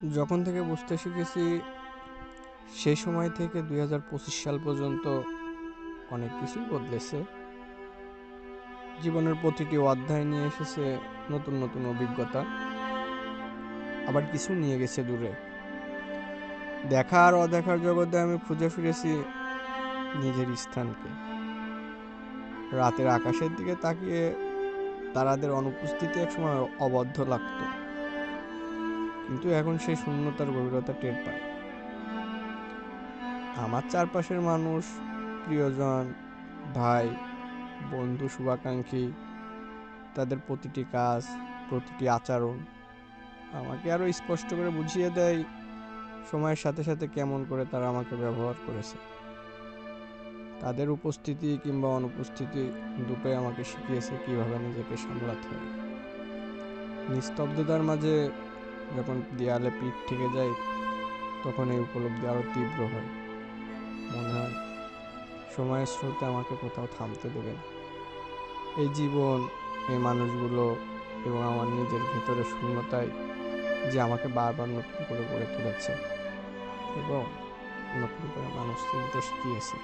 যখন থেকে বুঝতে শিখেছি সেই সময় থেকে 2025 সাল পর্যন্ত অনেক কিছুই বদলেছে। জীবনের প্রতিটি অধ্যায় নিয়ে এসেছে নতুন নতুন অভিজ্ঞতা, আবার কিছু নিয়ে গেছে দূরে। দেখা আর অদেখার জগতে আমি খুঁজে ফিরেছি নিজের স্থানকে। রাতের আকাশের দিকে তাকিয়ে তারাদের অনুপস্থিতি একসময় অবদ্ধ লাগতো, কিন্তু এখন সেই শূন্যতার গভীরতা টের পাই। আমার চারপাশের মানুষ, প্রিয়জন, ভাই, বন্ধু, শুভাকাঙ্ক্ষী, তাদের প্রতিটি কাজ, প্রতিটি আচরণ আমাকে আরো স্পষ্ট করে বুঝিয়ে দেয় সময়ের সাথে সাথে কেমন করে তারা আমাকে ব্যবহার করেছে। তাদের উপস্থিতি কিংবা অনুপস্থিতি দুটোই আমাকে শিখিয়েছে কিভাবে নিজেকে সামলাতে হয়। নিস্তব্ধতার মাঝে যখন দেয়ালে পিঠ থেকে যায়, তখন এই উপলব্ধি আরো তীব্র হয়। মনে হয় সময়ের স্রোতে আমাকে কোথাও থামতে দেবে না। এই জীবন, এই মানুষগুলো এবং আমার নিজের ভেতরে শূন্যতায় যে আমাকে বারবার নতুন করে গড়ে তুলেছে এবং নতুন করে মানুষ চিনতে শিখিয়েছে।